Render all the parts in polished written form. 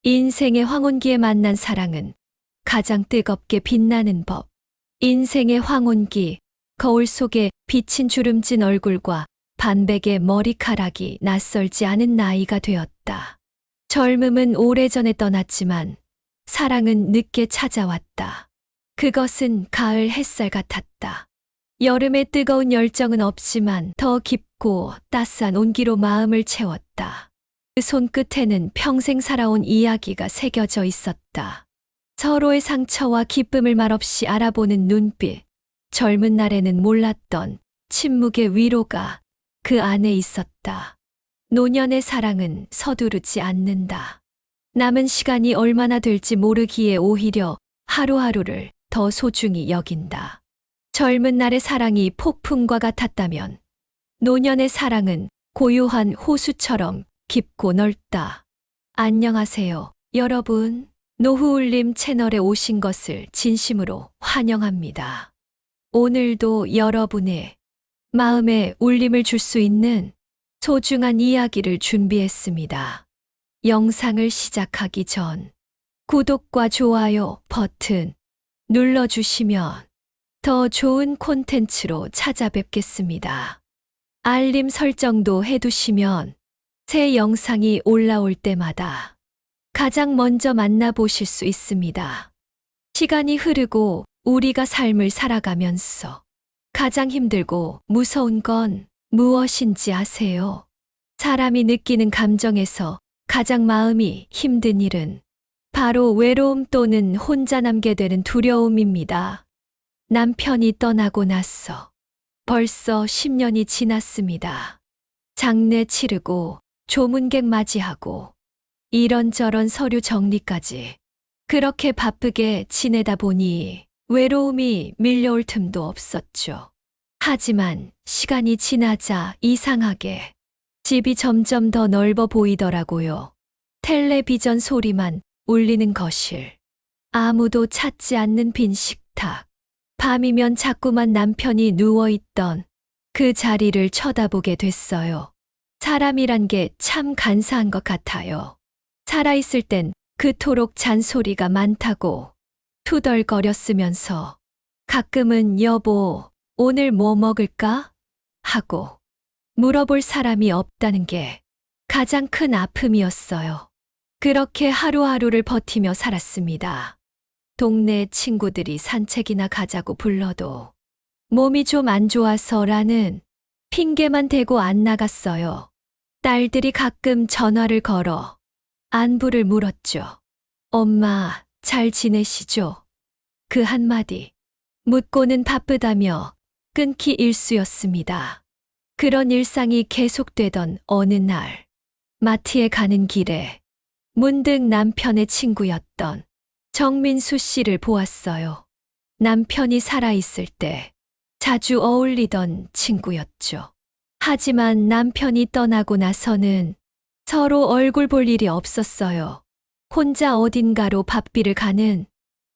인생의 황혼기에 만난 사랑은 가장 뜨겁게 빛나는 법. 인생의 황혼기, 거울 속에 비친 주름진 얼굴과 반백의 머리카락이 낯설지 않은 나이가 되었다. 젊음은 오래전에 떠났지만 사랑은 늦게 찾아왔다. 그것은 가을 햇살 같았다. 여름의 뜨거운 열정은 없지만 더 깊고 따스한 온기로 마음을 채웠다. 그 손끝에는 평생 살아온 이야기가 새겨져 있었다. 서로의 상처와 기쁨을 말없이 알아보는 눈빛, 젊은 날에는 몰랐던 침묵의 위로가 그 안에 있었다. 노년의 사랑은 서두르지 않는다. 남은 시간이 얼마나 될지 모르기에 오히려 하루하루를 더 소중히 여긴다. 젊은 날의 사랑이 폭풍과 같았다면 노년의 사랑은 고요한 호수처럼 깊고 넓다. 안녕하세요, 여러분. 노후울림 채널에 오신 것을 진심으로 환영합니다. 오늘도 여러분의 마음에 울림을 줄 수 있는 소중한 이야기를 준비했습니다. 영상을 시작하기 전 구독과 좋아요 버튼 눌러주시면 더 좋은 콘텐츠로 찾아뵙겠습니다. 알림 설정도 해두시면 새 영상이 올라올 때마다 가장 먼저 만나보실 수 있습니다. 시간이 흐르고 우리가 삶을 살아가면서 가장 힘들고 무서운 건 무엇인지 아세요? 사람이 느끼는 감정에서 가장 마음이 힘든 일은 바로 외로움 또는 혼자 남게 되는 두려움입니다. 남편이 떠나고 나서 벌써 10년이 지났습니다. 장례 치르고 조문객 맞이하고 이런저런 서류 정리까지 그렇게 바쁘게 지내다 보니 외로움이 밀려올 틈도 없었죠. 하지만 시간이 지나자 이상하게 집이 점점 더 넓어 보이더라고요. 텔레비전 소리만 울리는 거실, 아무도 찾지 않는 빈 식탁, 밤이면 자꾸만 남편이 누워있던 그 자리를 쳐다보게 됐어요. 사람이란 게 참 간사한 것 같아요. 살아있을 땐 그토록 잔소리가 많다고 투덜거렸으면서 가끔은 여보, 오늘 뭐 먹을까? 하고 물어볼 사람이 없다는 게 가장 큰 아픔이었어요. 그렇게 하루하루를 버티며 살았습니다. 동네 친구들이 산책이나 가자고 불러도 몸이 좀 안 좋아서라는 핑계만 대고 안 나갔어요. 딸들이 가끔 전화를 걸어 안부를 물었죠. 엄마, 잘 지내시죠? 그 한마디 묻고는 바쁘다며 끊기 일쑤였습니다. 그런 일상이 계속되던 어느 날, 마트에 가는 길에 문득 남편의 친구였던 정민수 씨를 보았어요. 남편이 살아있을 때 자주 어울리던 친구였죠. 하지만 남편이 떠나고 나서는 서로 얼굴 볼 일이 없었어요. 혼자 어딘가로 밥비를 가는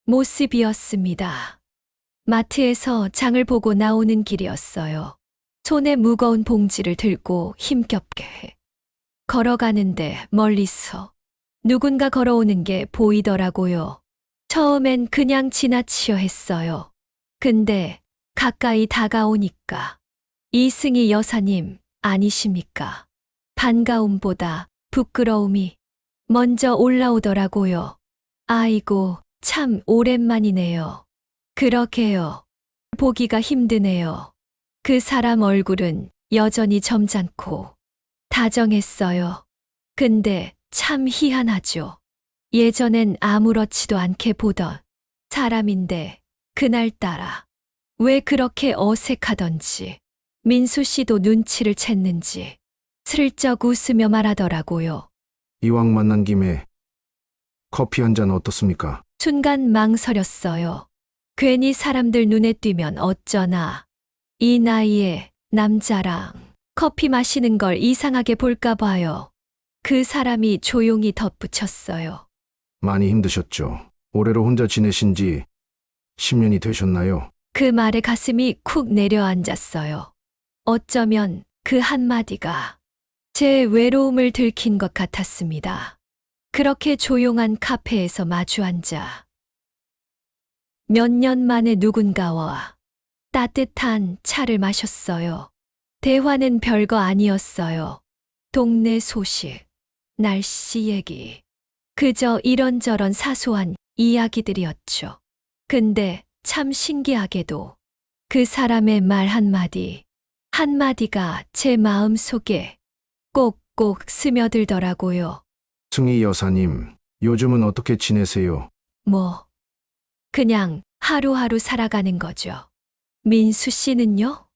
모습이었습니다. 마트에서 장을 보고 나오는 길이었어요. 손에 무거운 봉지를 들고 힘겹게 걸어가는데 멀리서 누군가 걸어오는 게 보이더라고요. 처음엔 그냥 지나치려 했어요. 근데 가까이 다가오니까 이승희 여사님 아니십니까? 반가움보다 부끄러움이 먼저 올라오더라고요. 아이고, 참 오랜만이네요. 그러게요. 보기가 힘드네요. 그 사람 얼굴은 여전히 점잖고 다정했어요. 근데 참 희한하죠. 예전엔 아무렇지도 않게 보던 사람인데 그날따라 왜 그렇게 어색하던지 민수 씨도 눈치를 챘는지 슬쩍 웃으며 말하더라고요. 이왕 만난 김에 커피 한 잔 어떻습니까? 순간 망설였어요. 괜히 사람들 눈에 띄면 어쩌나. 이 나이에 남자랑 커피 마시는 걸 이상하게 볼까 봐요. 그 사람이 조용히 덧붙였어요. 많이 힘드셨죠? 올해로 혼자 지내신 지 10년이 되셨나요? 그 말에 가슴이 쿡 내려앉았어요. 어쩌면 그 한마디가 제 외로움을 들킨 것 같았습니다. 그렇게 조용한 카페에서 마주 앉아 몇 년 만에 누군가와 따뜻한 차를 마셨어요. 대화는 별거 아니었어요. 동네 소식, 날씨 얘기, 그저 이런저런 사소한 이야기들이었죠. 근데 참 신기하게도 그 사람의 말 한마디가 제 마음 속에 꼭꼭 스며들더라고요. 승희 여사님, 요즘은 어떻게 지내세요? 뭐, 그냥 하루하루 살아가는 거죠. 민수 씨는요?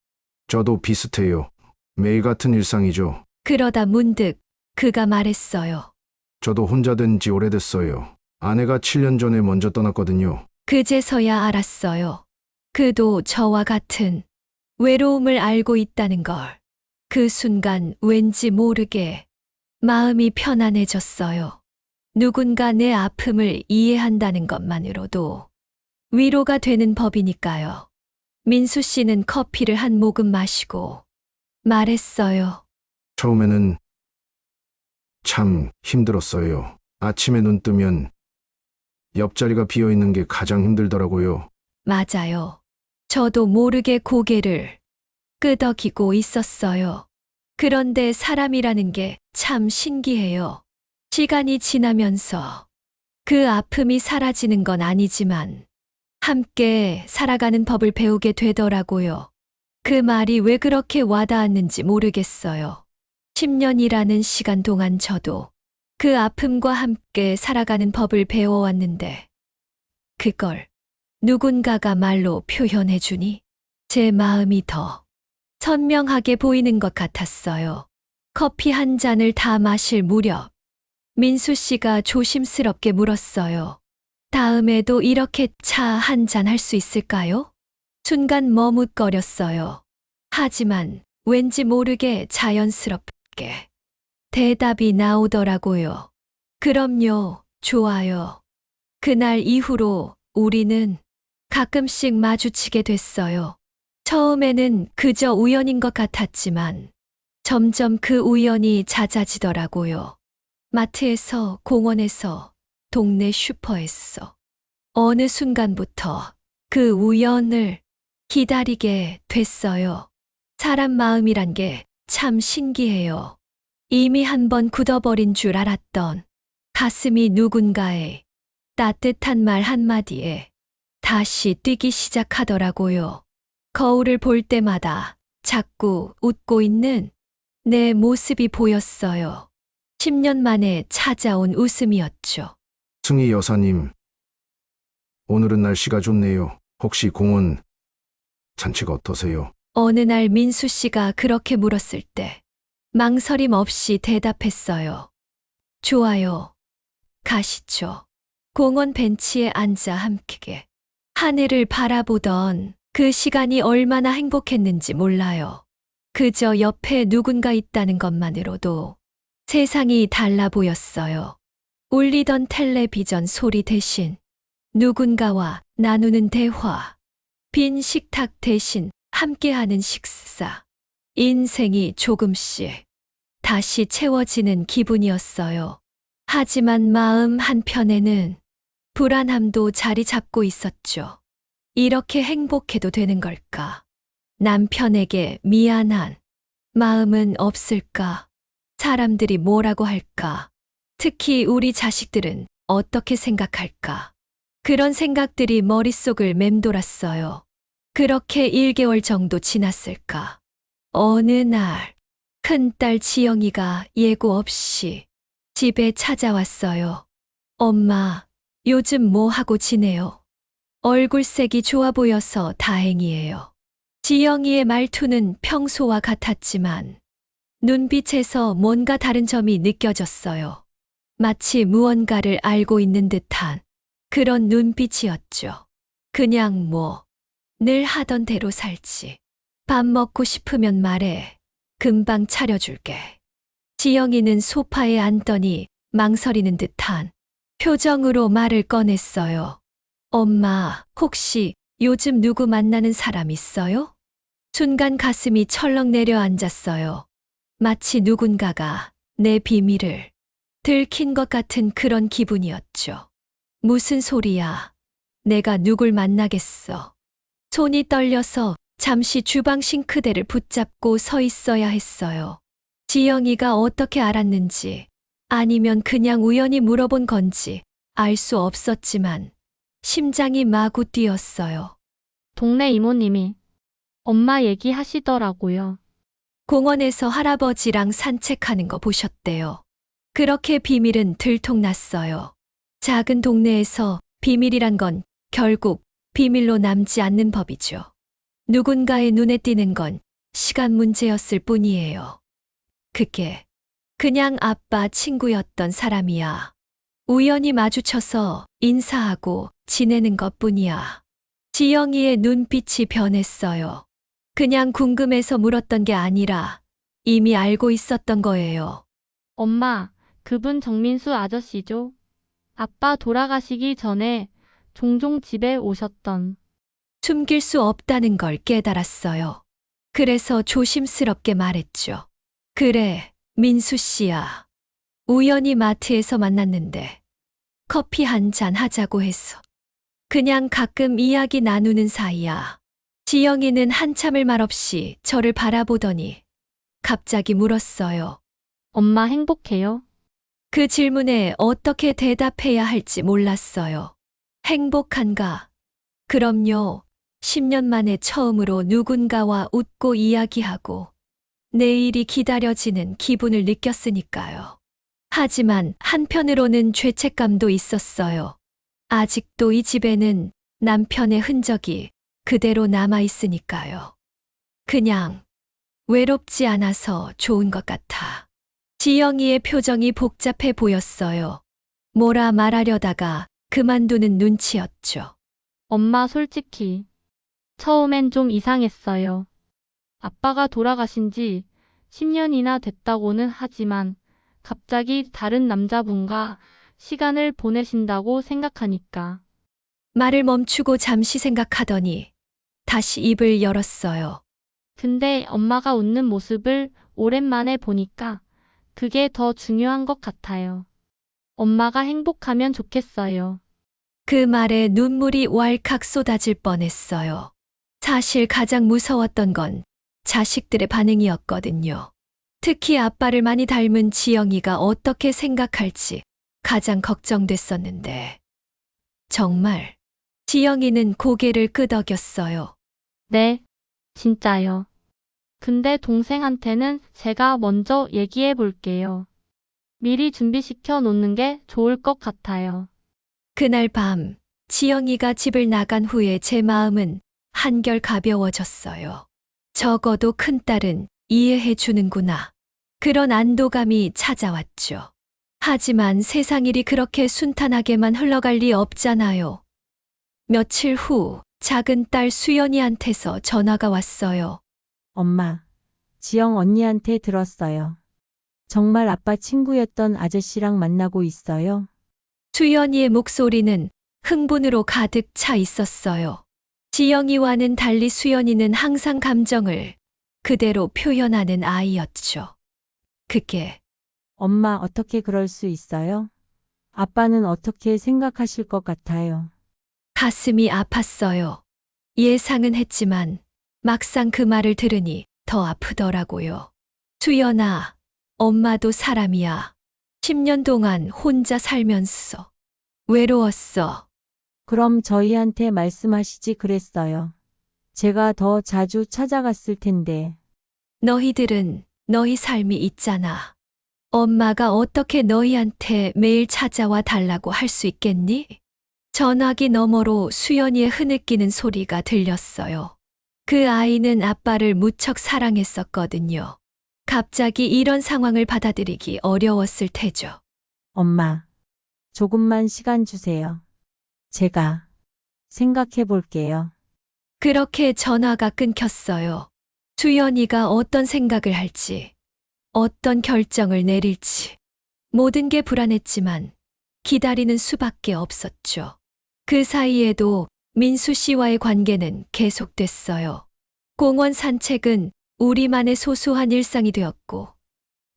저도 비슷해요. 매일 같은 일상이죠. 그러다 문득 그가 말했어요. 저도 혼자 된 지 오래됐어요. 아내가 7년 전에 먼저 떠났거든요. 그제서야 알았어요. 그도 저와 같은 외로움을 알고 있다는 걸. 그 순간 왠지 모르게 마음이 편안해졌어요. 누군가 내 아픔을 이해한다는 것만으로도 위로가 되는 법이니까요. 민수 씨는 커피를 한 모금 마시고 말했어요. 처음에는 참 힘들었어요. 아침에 눈 뜨면 옆자리가 비어 있는 게 가장 힘들더라고요. 맞아요. 저도 모르게 고개를 끄덕이고 있었어요. 그런데 사람이라는 게 참 신기해요. 시간이 지나면서 그 아픔이 사라지는 건 아니지만 함께 살아가는 법을 배우게 되더라고요. 그 말이 왜 그렇게 와닿았는지 모르겠어요. 10년이라는 시간 동안 저도 그 아픔과 함께 살아가는 법을 배워왔는데 그걸 누군가가 말로 표현해주니 제 마음이 더 선명하게 보이는 것 같았어요. 커피 한 잔을 다 마실 무렵 민수 씨가 조심스럽게 물었어요. 다음에도 이렇게 차 한 잔 할 수 있을까요? 순간 머뭇거렸어요. 하지만 왠지 모르게 자연스럽게 대답이 나오더라고요. 그럼요, 좋아요. 그날 이후로 우리는 가끔씩 마주치게 됐어요. 처음에는 그저 우연인 것 같았지만 점점 그 우연이 잦아지더라고요. 마트에서, 공원에서, 동네 슈퍼에서. 어느 순간부터 그 우연을 기다리게 됐어요. 사람 마음이란 게 참 신기해요. 이미 한 번 굳어버린 줄 알았던 가슴이 누군가의 따뜻한 말 한마디에 다시 뛰기 시작하더라고요. 거울을 볼 때마다 자꾸 웃고 있는 내 모습이 보였어요. 10년 만에 찾아온 웃음이었죠. 승희 여사님, 오늘은 날씨가 좋네요. 혹시 공원 산책 어떠세요? 어느 날 민수 씨가 그렇게 물었을 때 망설임 없이 대답했어요. 좋아요. 가시죠. 공원 벤치에 앉아 함께 하늘을 바라보던 그 시간이 얼마나 행복했는지 몰라요. 그저 옆에 누군가 있다는 것만으로도 세상이 달라 보였어요. 울리던 텔레비전 소리 대신 누군가와 나누는 대화, 빈 식탁 대신 함께하는 식사, 인생이 조금씩 다시 채워지는 기분이었어요. 하지만 마음 한편에는 불안함도 자리 잡고 있었죠. 이렇게 행복해도 되는 걸까? 남편에게 미안한 마음은 없을까? 사람들이 뭐라고 할까? 특히 우리 자식들은 어떻게 생각할까? 그런 생각들이 머릿속을 맴돌았어요. 그렇게 1개월 정도 지났을까? 어느 날 큰딸 지영이가 예고 없이 집에 찾아왔어요. 엄마, 요즘 뭐 하고 지내요? 얼굴색이 좋아 보여서 다행이에요. 지영이의 말투는 평소와 같았지만 눈빛에서 뭔가 다른 점이 느껴졌어요. 마치 무언가를 알고 있는 듯한 그런 눈빛이었죠. 그냥 늘 하던 대로 살지. 밥 먹고 싶으면 말해. 금방 차려줄게. 지영이는 소파에 앉더니 망설이는 듯한 표정으로 말을 꺼냈어요. 엄마, 혹시 요즘 누구 만나는 사람 있어요? 순간 가슴이 철렁 내려앉았어요. 마치 누군가가 내 비밀을 들킨 것 같은 그런 기분이었죠. 무슨 소리야. 내가 누굴 만나겠어. 손이 떨려서 잠시 주방 싱크대를 붙잡고 서 있어야 했어요. 지영이가 어떻게 알았는지, 아니면 그냥 우연히 물어본 건지 알 수 없었지만 심장이 마구 뛰었어요. 동네 이모님이 엄마 얘기하시더라고요. 공원에서 할아버지랑 산책하는 거 보셨대요. 그렇게 비밀은 들통났어요. 작은 동네에서 비밀이란 건 결국 비밀로 남지 않는 법이죠. 누군가의 눈에 띄는 건 시간 문제였을 뿐이에요. 그게 그냥 아빠 친구였던 사람이야. 우연히 마주쳐서 인사하고 지내는 것뿐이야. 지영이의 눈빛이 변했어요. 그냥 궁금해서 물었던 게 아니라 이미 알고 있었던 거예요. 엄마, 그분 정민수 아저씨죠? 아빠 돌아가시기 전에 종종 집에 오셨던. 숨길 수 없다는 걸 깨달았어요. 그래서 조심스럽게 말했죠. 그래, 민수 씨야. 우연히 마트에서 만났는데 커피 한 잔 하자고 해서. 그냥 가끔 이야기 나누는 사이야. 지영이는 한참을 말없이 저를 바라보더니 갑자기 물었어요. 엄마 행복해요? 그 질문에 어떻게 대답해야 할지 몰랐어요. 행복한가? 그럼요. 10년 만에 처음으로 누군가와 웃고 이야기하고 내일이 기다려지는 기분을 느꼈으니까요. 하지만 한편으로는 죄책감도 있었어요. 아직도 이 집에는 남편의 흔적이 그대로 남아 있으니까요. 그냥 외롭지 않아서 좋은 것 같아. 지영이의 표정이 복잡해 보였어요. 뭐라 말하려다가 그만두는 눈치였죠. 엄마 솔직히 처음엔 좀 이상했어요. 아빠가 돌아가신 지 10년이나 됐다고는 하지만 갑자기 다른 남자분과 시간을 보내신다고 생각하니까. 말을 멈추고 잠시 생각하더니 다시 입을 열었어요. 근데 엄마가 웃는 모습을 오랜만에 보니까 그게 더 중요한 것 같아요. 엄마가 행복하면 좋겠어요. 그 말에 눈물이 왈칵 쏟아질 뻔했어요. 사실 가장 무서웠던 건 자식들의 반응이었거든요. 특히 아빠를 많이 닮은 지영이가 어떻게 생각할지 가장 걱정됐었는데. 정말 지영이는 고개를 끄덕였어요. 네, 진짜요. 근데 동생한테는 제가 먼저 얘기해 볼게요. 미리 준비시켜 놓는 게 좋을 것 같아요. 그날 밤 지영이가 집을 나간 후에 제 마음은 한결 가벼워졌어요. 적어도 큰딸은 이해해 주는구나. 그런 안도감이 찾아왔죠. 하지만 세상 일이 그렇게 순탄하게만 흘러갈 리 없잖아요. 며칠 후 작은 딸 수연이한테서 전화가 왔어요. 엄마, 지영 언니한테 들었어요. 정말 아빠 친구였던 아저씨랑 만나고 있어요? 수연이의 목소리는 흥분으로 가득 차 있었어요. 지영이와는 달리 수연이는 항상 감정을 그대로 표현하는 아이였죠. 그게 엄마 어떻게 그럴 수 있어요? 아빠는 어떻게 생각하실 것 같아요? 가슴이 아팠어요. 예상은 했지만 막상 그 말을 들으니 더 아프더라고요. 수연아, 엄마도 사람이야. 10년 동안 혼자 살면서 외로웠어. 그럼 저희한테 말씀하시지 그랬어요. 제가 더 자주 찾아갔을 텐데. 너희들은 너희 삶이 있잖아. 엄마가 어떻게 너희한테 매일 찾아와 달라고 할 수 있겠니? 전화기 너머로 수연이의 흐느끼는 소리가 들렸어요. 그 아이는 아빠를 무척 사랑했었거든요. 갑자기 이런 상황을 받아들이기 어려웠을 테죠. 엄마, 조금만 시간 주세요. 제가 생각해 볼게요. 그렇게 전화가 끊겼어요. 수연이가 어떤 생각을 할지, 어떤 결정을 내릴지, 모든 게 불안했지만 기다리는 수밖에 없었죠. 그 사이에도 민수 씨와의 관계는 계속됐어요. 공원 산책은 우리만의 소소한 일상이 되었고,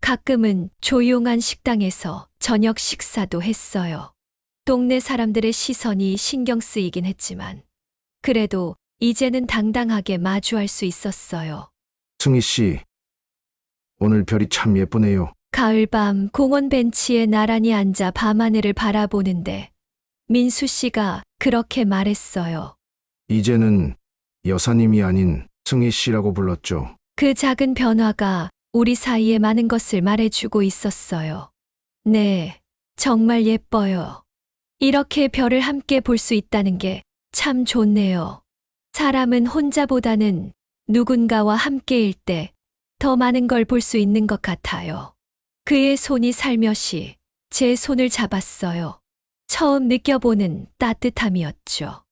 가끔은 조용한 식당에서 저녁 식사도 했어요. 동네 사람들의 시선이 신경 쓰이긴 했지만, 그래도 이제는 당당하게 마주할 수 있었어요. 승희 씨, 오늘 별이 참 예쁘네요. 가을밤 공원 벤치에 나란히 앉아 밤하늘을 바라보는데 민수 씨가 그렇게 말했어요. 이제는 여사님이 아닌 승희 씨라고 불렀죠. 그 작은 변화가 우리 사이에 많은 것을 말해주고 있었어요. 네, 정말 예뻐요. 이렇게 별을 함께 볼 수 있다는 게 참 좋네요. 사람은 혼자보다는 누군가와 함께일 때 더 많은 걸 볼 수 있는 것 같아요. 그의 손이 살며시 제 손을 잡았어요. 처음 느껴보는 따뜻함이었죠.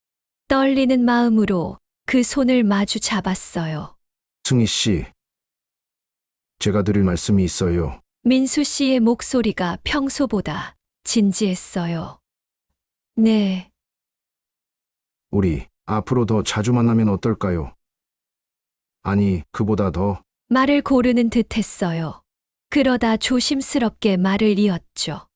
떨리는 마음으로 그 손을 마주 잡았어요. 승희 씨, 제가 드릴 말씀이 있어요. 민수 씨의 목소리가 평소보다 진지했어요. 네, 우리 앞으로 더 자주 만나면 어떨까요? 아니, 그보다 더 말을 고르는 듯 했어요. 그러다 조심스럽게 말을 이었죠.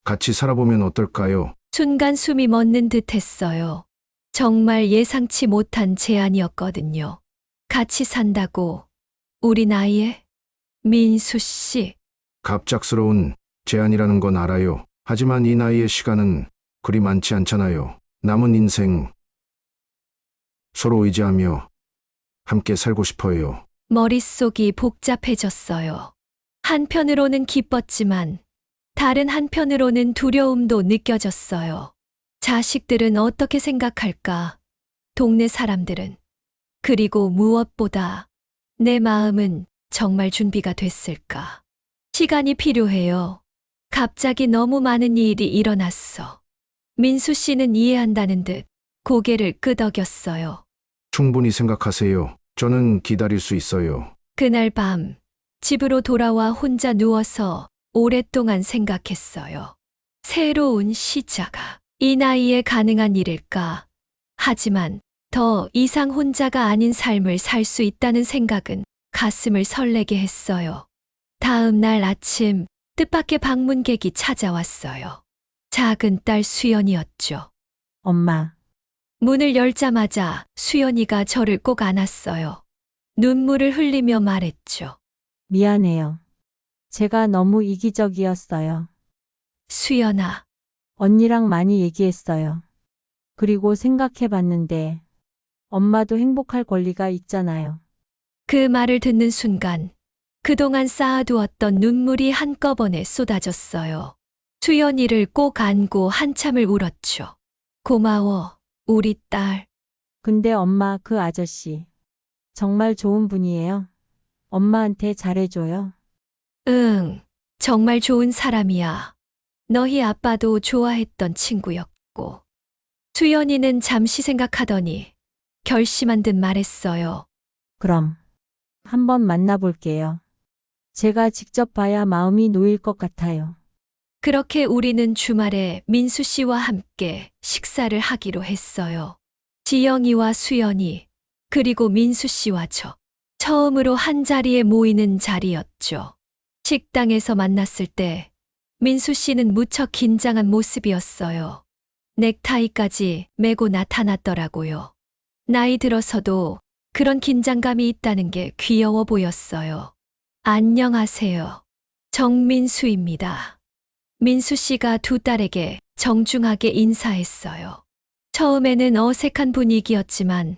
같이 살아보면 어떨까요? 순간 숨이 멎는 듯 했어요. 정말 예상치 못한 제안이었거든요. 같이 산다고, 우리 나이에? 민수 씨, 갑작스러운 제안이라는 건 알아요. 하지만 이 나이의 시간은 그리 많지 않잖아요. 남은 인생 서로 의지하며 함께 살고 싶어요. 머릿속이 복잡해졌어요. 한편으로는 기뻤지만 다른 한편으로는 두려움도 느껴졌어요. 자식들은 어떻게 생각할까? 동네 사람들은. 그리고 무엇보다 내 마음은 정말 준비가 됐을까? 시간이 필요해요. 갑자기 너무 많은 일이 일어났어. 민수 씨는 이해한다는 듯 고개를 끄덕였어요. 충분히 생각하세요. 저는 기다릴 수 있어요. 그날 밤 집으로 돌아와 혼자 누워서 오랫동안 생각했어요. 새로운 시작아. 이 나이에 가능한 일일까? 하지만 더 이상 혼자가 아닌 삶을 살 수 있다는 생각은 가슴을 설레게 했어요. 다음 날 아침 뜻밖의 방문객이 찾아왔어요. 작은 딸 수연이었죠. 엄마, 문을 열자마자 수연이가 저를 꼭 안았어요. 눈물을 흘리며 말했죠. 미안해요. 제가 너무 이기적이었어요. 수연아, 언니랑 많이 얘기했어요. 그리고 생각해 봤는데 엄마도 행복할 권리가 있잖아요. 그 말을 듣는 순간 그동안 쌓아두었던 눈물이 한꺼번에 쏟아졌어요. 수연이를 꼭 안고 한참을 울었죠. 고마워, 우리 딸. 근데 엄마 그 아저씨 정말 좋은 분이에요. 엄마한테 잘해줘요. 응, 정말 좋은 사람이야. 너희 아빠도 좋아했던 친구였고. 수연이는 잠시 생각하더니 결심한 듯 말했어요. 그럼 한번 만나볼게요. 제가 직접 봐야 마음이 놓일 것 같아요. 그렇게 우리는 주말에 민수 씨와 함께 식사를 하기로 했어요. 지영이와 수연이, 그리고 민수 씨와 저. 처음으로 한 자리에 모이는 자리였죠. 식당에서 만났을 때 민수 씨는 무척 긴장한 모습이었어요. 넥타이까지 메고 나타났더라고요. 나이 들어서도 그런 긴장감이 있다는 게 귀여워 보였어요. 안녕하세요. 정민수입니다. 민수 씨가 두 딸에게 정중하게 인사했어요. 처음에는 어색한 분위기였지만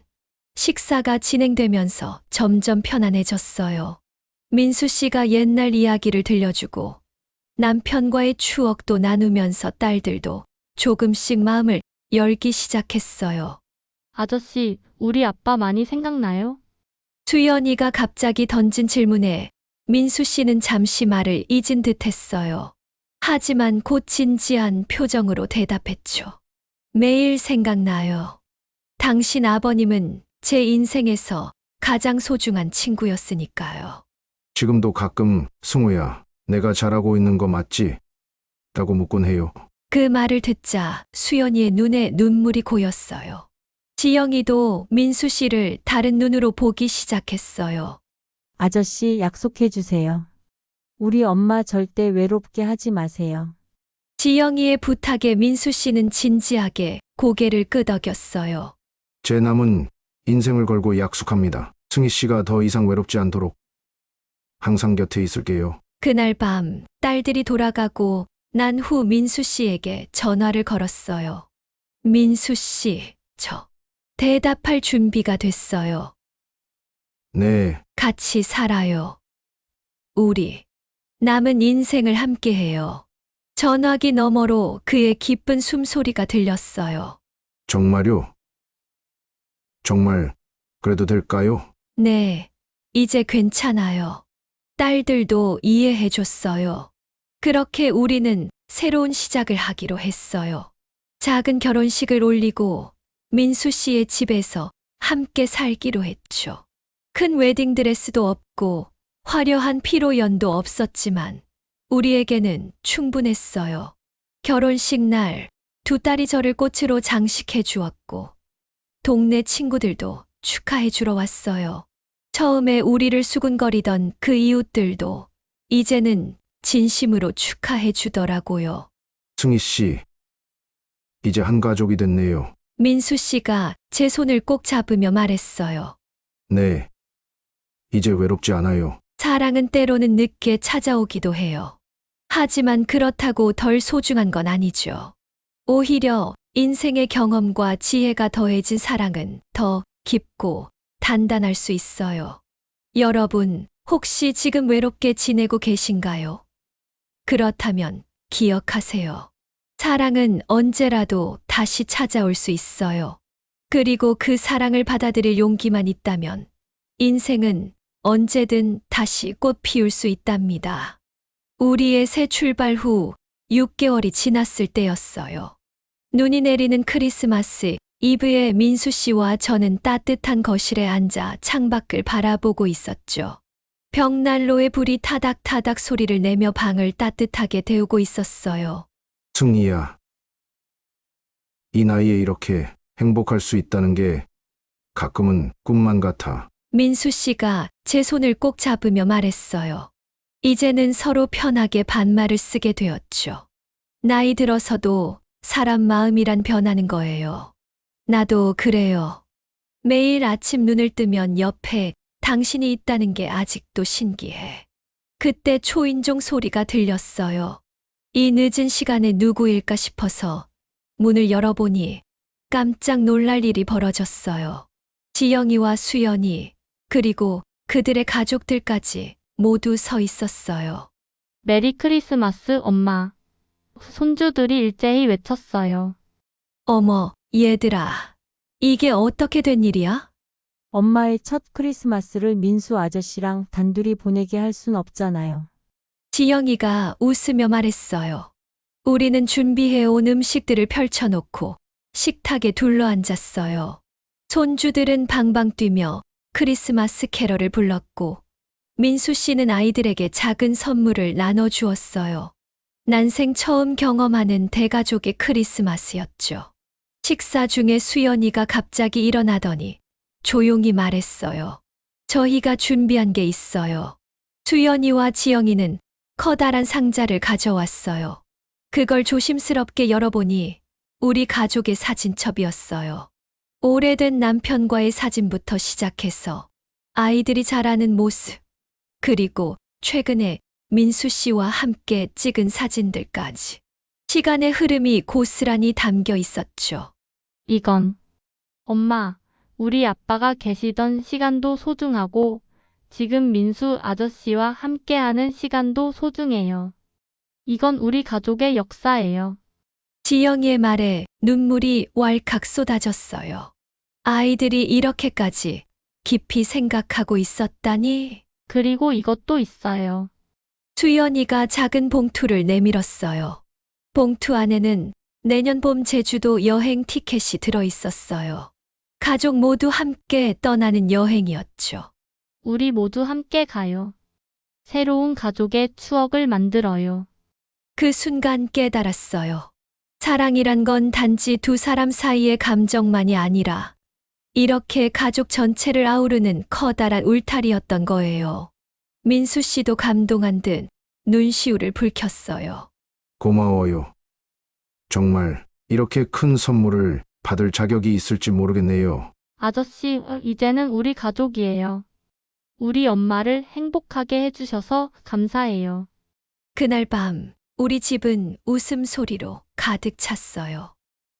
식사가 진행되면서 점점 편안해졌어요. 민수 씨가 옛날 이야기를 들려주고 남편과의 추억도 나누면서 딸들도 조금씩 마음을 열기 시작했어요. 아저씨, 우리 아빠 많이 생각나요? 수연이가 갑자기 던진 질문에 민수 씨는 잠시 말을 잊은 듯 했어요. 하지만 곧 진지한 표정으로 대답했죠. 매일 생각나요. 당신 아버님은 제 인생에서 가장 소중한 친구였으니까요. 지금도 가끔 승우야, 내가 잘하고 있는 거 맞지? 라고 묻곤 해요. 그 말을 듣자 수연이의 눈에 눈물이 고였어요. 지영이도 민수 씨를 다른 눈으로 보기 시작했어요. 아저씨 약속해 주세요. 우리 엄마 절대 외롭게 하지 마세요. 지영이의 부탁에 민수 씨는 진지하게 고개를 끄덕였어요. 제 남은 인생을 걸고 약속합니다. 승희 씨가 더 이상 외롭지 않도록 항상 곁에 있을게요. 그날 밤 딸들이 돌아가고 난 후 민수 씨에게 전화를 걸었어요. 민수 씨, 저 대답할 준비가 됐어요. 네, 같이 살아요. 우리 남은 인생을 함께해요. 전화기 너머로 그의 기쁜 숨소리가 들렸어요. 정말요? 정말 그래도 될까요? 네, 이제 괜찮아요. 딸들도 이해해줬어요. 그렇게 우리는 새로운 시작을 하기로 했어요. 작은 결혼식을 올리고 민수 씨의 집에서 함께 살기로 했죠. 큰 웨딩드레스도 없고 화려한 피로연도 없었지만 우리에게는 충분했어요. 결혼식 날 두 딸이 저를 꽃으로 장식해 주었고 동네 친구들도 축하해 주러 왔어요. 처음에 우리를 수군거리던 그 이웃들도 이제는 진심으로 축하해 주더라고요. 승희 씨, 이제 한 가족이 됐네요. 민수 씨가 제 손을 꼭 잡으며 말했어요. 네, 이제 외롭지 않아요. 사랑은 때로는 늦게 찾아오기도 해요. 하지만 그렇다고 덜 소중한 건 아니죠. 오히려 인생의 경험과 지혜가 더해진 사랑은 더 깊고 단단할 수 있어요. 여러분, 혹시 지금 외롭게 지내고 계신가요? 그렇다면 기억하세요. 사랑은 언제라도 다시 찾아올 수 있어요. 그리고 그 사랑을 받아들일 용기만 있다면 인생은 언제든 다시 꽃 피울 수 있답니다. 우리의 새 출발 후 6개월이 지났을 때였어요. 눈이 내리는 크리스마스 이브에 민수 씨와 저는 따뜻한 거실에 앉아 창밖을 바라보고 있었죠. 벽난로에 불이 타닥타닥 소리를 내며 방을 따뜻하게 데우고 있었어요. 승희야, 이 나이에 이렇게 행복할 수 있다는 게 가끔은 꿈만 같아. 민수 씨가 제 손을 꼭 잡으며 말했어요. 이제는 서로 편하게 반말을 쓰게 되었죠. 나이 들어서도 사람 마음이란 변하는 거예요. 나도 그래요. 매일 아침 눈을 뜨면 옆에 당신이 있다는 게 아직도 신기해. 그때 초인종 소리가 들렸어요. 이 늦은 시간에 누구일까 싶어서 문을 열어보니 깜짝 놀랄 일이 벌어졌어요. 지영이와 수연이 그리고 그들의 가족들까지 모두 서 있었어요. 메리 크리스마스 엄마. 손주들이 일제히 외쳤어요. 어머, 얘들아. 이게 어떻게 된 일이야? 엄마의 첫 크리스마스를 민수 아저씨랑 단둘이 보내게 할 순 없잖아요. 지영이가 웃으며 말했어요. 우리는 준비해온 음식들을 펼쳐놓고 식탁에 둘러앉았어요. 손주들은 방방 뛰며 크리스마스 캐럴을 불렀고 민수 씨는 아이들에게 작은 선물을 나눠주었어요. 난생 처음 경험하는 대가족의 크리스마스였죠. 식사 중에 수연이가 갑자기 일어나더니 조용히 말했어요. 저희가 준비한 게 있어요. 수연이와 지영이는 커다란 상자를 가져왔어요. 그걸 조심스럽게 열어보니 우리 가족의 사진첩이었어요. 오래된 남편과의 사진부터 시작해서 아이들이 자라는 모습, 그리고 최근에 민수 씨와 함께 찍은 사진들까지. 시간의 흐름이 고스란히 담겨 있었죠. 이건 엄마, 우리 아빠가 계시던 시간도 소중하고 지금 민수 아저씨와 함께하는 시간도 소중해요. 이건 우리 가족의 역사예요. 지영이의 말에 눈물이 왈칵 쏟아졌어요. 아이들이 이렇게까지 깊이 생각하고 있었다니. 그리고 이것도 있어요. 수연이가 작은 봉투를 내밀었어요. 봉투 안에는 내년 봄 제주도 여행 티켓이 들어 있었어요. 가족 모두 함께 떠나는 여행이었죠. 우리 모두 함께 가요. 새로운 가족의 추억을 만들어요. 그 순간 깨달았어요. 사랑이란 건 단지 두 사람 사이의 감정만이 아니라 이렇게 가족 전체를 아우르는 커다란 울타리였던 거예요. 민수 씨도 감동한 듯 눈시울을 붉혔어요. 고마워요. 정말 이렇게 큰 선물을 받을 자격이 있을지 모르겠네요. 아저씨, 이제는 우리 가족이에요. 우리 엄마를 행복하게 해주셔서 감사해요. 그날 밤 우리 집은 웃음소리로 가득 찼어요.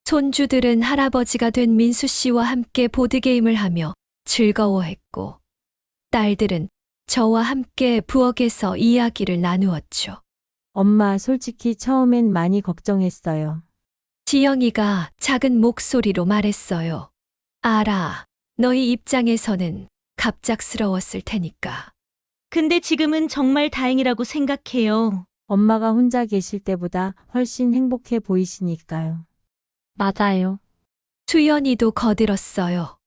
손주들은 할아버지가 된 민수 씨와 함께 보드게임을 하며 즐거워했고, 딸들은 저와 함께 부엌에서 이야기를 나누었죠. 엄마, 솔직히 처음엔 많이 걱정했어요. 지영이가 작은 목소리로 말했어요. 알아. 너희 입장에서는 갑작스러웠을 테니까. 근데 지금은 정말 다행이라고 생각해요. 엄마가 혼자 계실 때보다 훨씬 행복해 보이시니까요. 맞아요. 수연이도 거들었어요.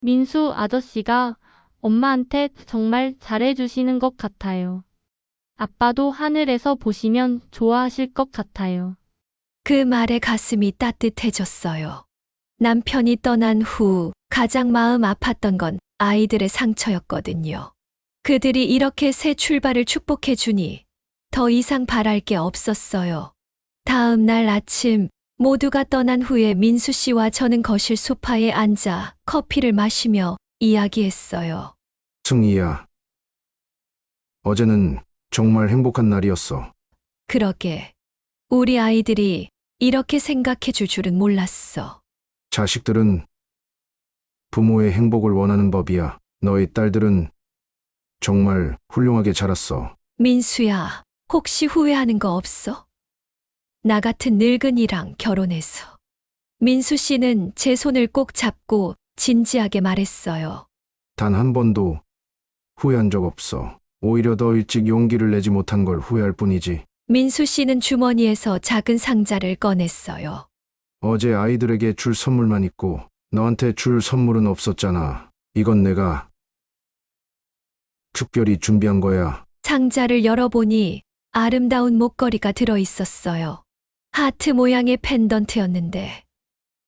민수 아저씨가 엄마한테 정말 잘해주시는 것 같아요. 아빠도 하늘에서 보시면 좋아하실 것 같아요. 그 말에 가슴이 따뜻해졌어요. 남편이 떠난 후 가장 마음 아팠던 건 아이들의 상처였거든요. 그들이 이렇게 새 출발을 축복해 주니 더 이상 바랄 게 없었어요. 다음 날 아침 모두가 떠난 후에 민수 씨와 저는 거실 소파에 앉아 커피를 마시며 이야기했어요. 승희야, 어제는 정말 행복한 날이었어. 그러게. 우리 아이들이 이렇게 생각해 줄 줄은 몰랐어. 자식들은 부모의 행복을 원하는 법이야. 너희 딸들은 정말 훌륭하게 자랐어. 민수야, 혹시 후회하는 거 없어? 나 같은 늙은이랑 결혼해서. 민수 씨는 제 손을 꼭 잡고 진지하게 말했어요. 단 한 번도 후회한 적 없어. 오히려 더 일찍 용기를 내지 못한 걸 후회할 뿐이지. 민수 씨는 주머니에서 작은 상자를 꺼냈어요. 어제 아이들에게 줄 선물만 있고 너한테 줄 선물은 없었잖아. 이건 내가 특별히 준비한 거야. 상자를 열어보니 아름다운 목걸이가 들어 있었어요. 하트 모양의 펜던트였는데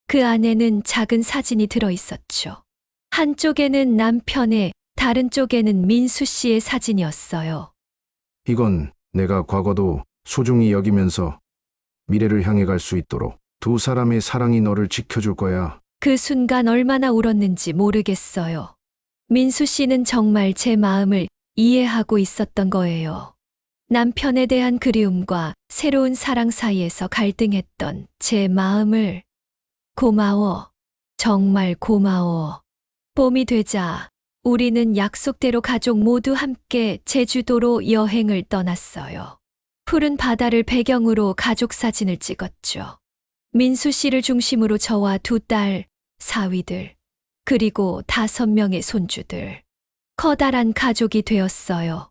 그 안에는 작은 사진이 들어 있었죠. 한쪽에는 남편의, 다른 쪽에는 민수 씨의 사진이었어요. 이건 내가 과거도 소중히 여기면서 미래를 향해 갈 수 있도록 두 사람의 사랑이 너를 지켜줄 거야. 그 순간 얼마나 울었는지 모르겠어요. 민수 씨는 정말 제 마음을 이해하고 있었던 거예요. 남편에 대한 그리움과 새로운 사랑 사이에서 갈등했던 제 마음을 고마워. 정말 고마워. 봄이 되자 우리는 약속대로 가족 모두 함께 제주도로 여행을 떠났어요. 푸른 바다를 배경으로 가족 사진을 찍었죠. 민수 씨를 중심으로 저와 두 딸, 사위들, 그리고 5명의 손주들. 커다란 가족이 되었어요.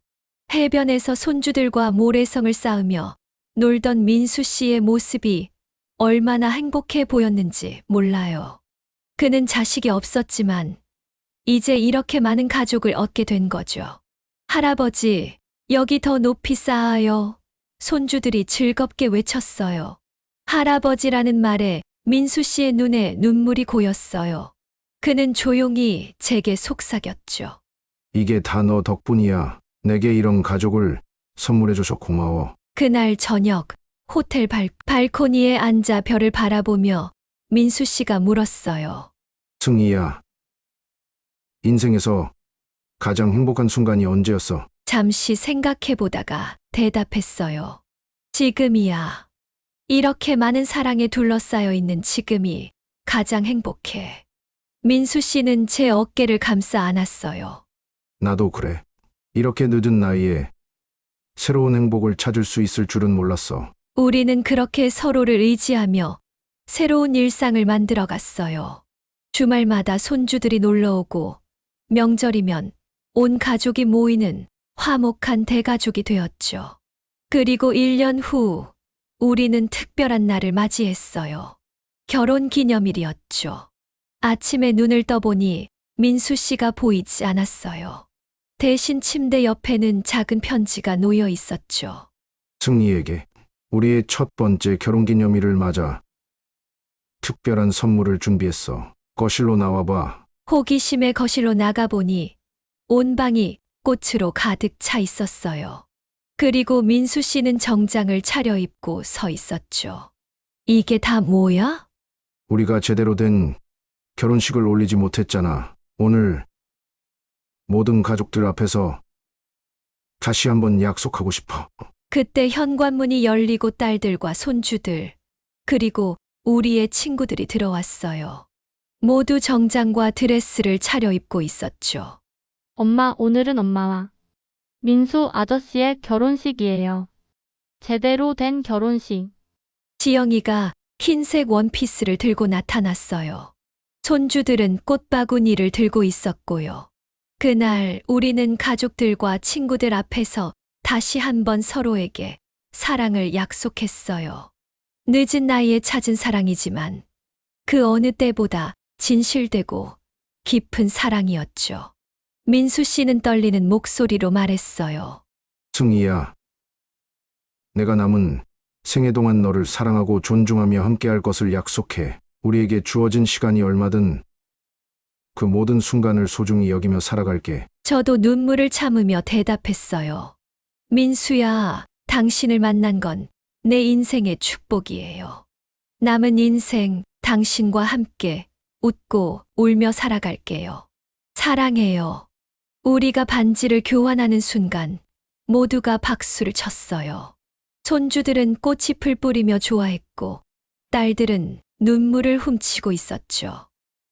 해변에서 손주들과 모래성을 쌓으며 놀던 민수 씨의 모습이 얼마나 행복해 보였는지 몰라요. 그는 자식이 없었지만 이제 이렇게 많은 가족을 얻게 된 거죠. 할아버지, 여기 더 높이 쌓아요. 손주들이 즐겁게 외쳤어요. 할아버지라는 말에 민수 씨의 눈에 눈물이 고였어요. 그는 조용히 제게 속삭였죠. 이게 다 너 덕분이야. 내게 이런 가족을 선물해줘서 고마워. 그날 저녁 호텔 발코니에 앉아 별을 바라보며 민수 씨가 물었어요. 승희야, 인생에서 가장 행복한 순간이 언제였어? 잠시 생각해 보다가 대답했어요. 지금이야. 이렇게 많은 사랑에 둘러싸여 있는 지금이 가장 행복해. 민수 씨는 제 어깨를 감싸 안았어요. 나도 그래. 이렇게 늦은 나이에 새로운 행복을 찾을 수 있을 줄은 몰랐어. 우리는 그렇게 서로를 의지하며 새로운 일상을 만들어 갔어요. 주말마다 손주들이 놀러오고 명절이면 온 가족이 모이는 화목한 대가족이 되었죠. 그리고 1년 후 우리는 특별한 날을 맞이했어요. 결혼 기념일이었죠. 아침에 눈을 떠보니 민수 씨가 보이지 않았어요. 대신 침대 옆에는 작은 편지가 놓여 있었죠. 승리에게 우리의 첫 번째 결혼기념일을 맞아 특별한 선물을 준비했어. 거실로 나와봐. 호기심에 거실로 나가보니 온 방이 꽃으로 가득 차 있었어요. 그리고 민수 씨는 정장을 차려입고 서 있었죠. 이게 다 뭐야? 우리가 제대로 된 결혼식을 올리지 못했잖아. 오늘 모든 가족들 앞에서 다시 한번 약속하고 싶어. 그때 현관문이 열리고 딸들과 손주들, 그리고 우리의 친구들이 들어왔어요. 모두 정장과 드레스를 차려입고 있었죠. 엄마, 오늘은 엄마와 민수 아저씨의 결혼식이에요. 제대로 된 결혼식. 지영이가 흰색 원피스를 들고 나타났어요. 손주들은 꽃바구니를 들고 있었고요. 그날 우리는 가족들과 친구들 앞에서 다시 한번 서로에게 사랑을 약속했어요. 늦은 나이에 찾은 사랑이지만 그 어느 때보다 진실되고 깊은 사랑이었죠. 민수 씨는 떨리는 목소리로 말했어요. 승희야, 내가 남은 생애 동안 너를 사랑하고 존중하며 함께할 것을 약속해. 우리에게 주어진 시간이 얼마든 그 모든 순간을 소중히 여기며 살아갈게. 저도 눈물을 참으며 대답했어요. 민수야, 당신을 만난 건 내 인생의 축복이에요. 남은 인생 당신과 함께 웃고 울며 살아갈게요. 사랑해요. 우리가 반지를 교환하는 순간 모두가 박수를 쳤어요. 손주들은 꽃잎을 뿌리며 좋아했고 딸들은 눈물을 훔치고 있었죠.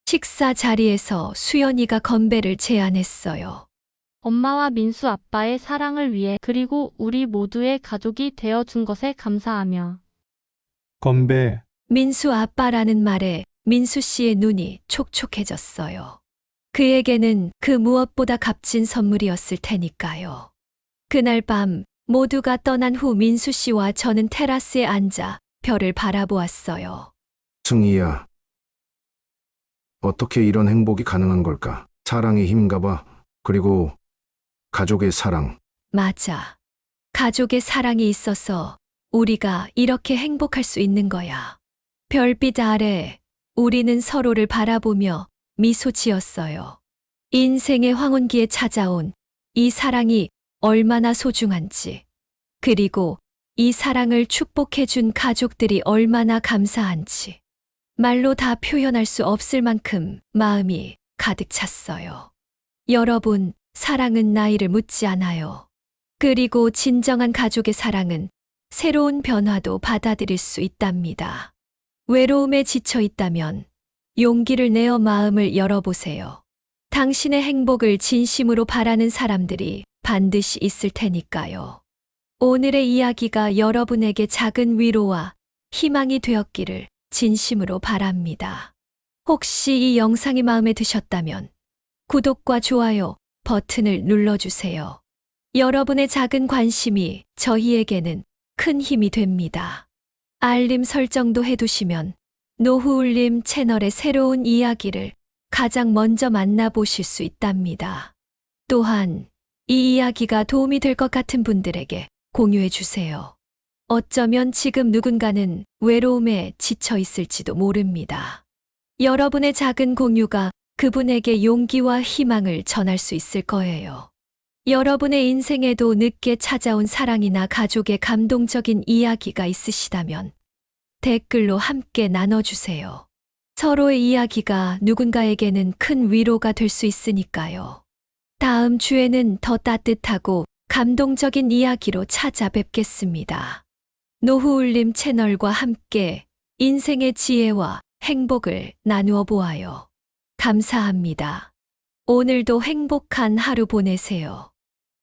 식사 자리에서 수연이가 건배를 제안했어요. 엄마와 민수 아빠의 사랑을 위해 그리고 우리 모두의 가족이 되어준 것에 감사하며 건배. 민수 아빠라는 말에 민수 씨의 눈이 촉촉해졌어요. 그에게는 그 무엇보다 값진 선물이었을 테니까요. 그날 밤 모두가 떠난 후 민수 씨와 저는 테라스에 앉아 별을 바라보았어요. 승희야, 어떻게 이런 행복이 가능한 걸까? 사랑의 힘인가 봐. 그리고 가족의 사랑. 맞아. 가족의 사랑이 있어서 우리가 이렇게 행복할 수 있는 거야. 별빛 아래 우리는 서로를 바라보며 미소 지었어요. 인생의 황혼기에 찾아온 이 사랑이 얼마나 소중한지, 그리고 이 사랑을 축복해준 가족들이 얼마나 감사한지, 말로 다 표현할 수 없을 만큼 마음이 가득 찼어요. 여러분, 사랑은 나이를 묻지 않아요. 그리고 진정한 가족의 사랑은 새로운 변화도 받아들일 수 있답니다. 외로움에 지쳐 있다면 용기를 내어 마음을 열어보세요. 당신의 행복을 진심으로 바라는 사람들이 반드시 있을 테니까요. 오늘의 이야기가 여러분에게 작은 위로와 희망이 되었기를 진심으로 바랍니다. 혹시 이 영상이 마음에 드셨다면 구독과 좋아요 버튼을 눌러주세요. 여러분의 작은 관심이 저희에게는 큰 힘이 됩니다. 알림 설정도 해두시면 노후울림 채널의 새로운 이야기를 가장 먼저 만나보실 수 있답니다. 또한 이 이야기가 도움이 될 것 같은 분들에게 공유해 주세요. 어쩌면 지금 누군가는 외로움에 지쳐 있을지도 모릅니다. 여러분의 작은 공유가 그분에게 용기와 희망을 전할 수 있을 거예요. 여러분의 인생에도 늦게 찾아온 사랑이나 가족의 감동적인 이야기가 있으시다면 댓글로 함께 나눠주세요. 서로의 이야기가 누군가에게는 큰 위로가 될 수 있으니까요. 다음 주에는 더 따뜻하고 감동적인 이야기로 찾아뵙겠습니다. 노후울림 채널과 함께 인생의 지혜와 행복을 나누어 보아요. 감사합니다. 오늘도 행복한 하루 보내세요.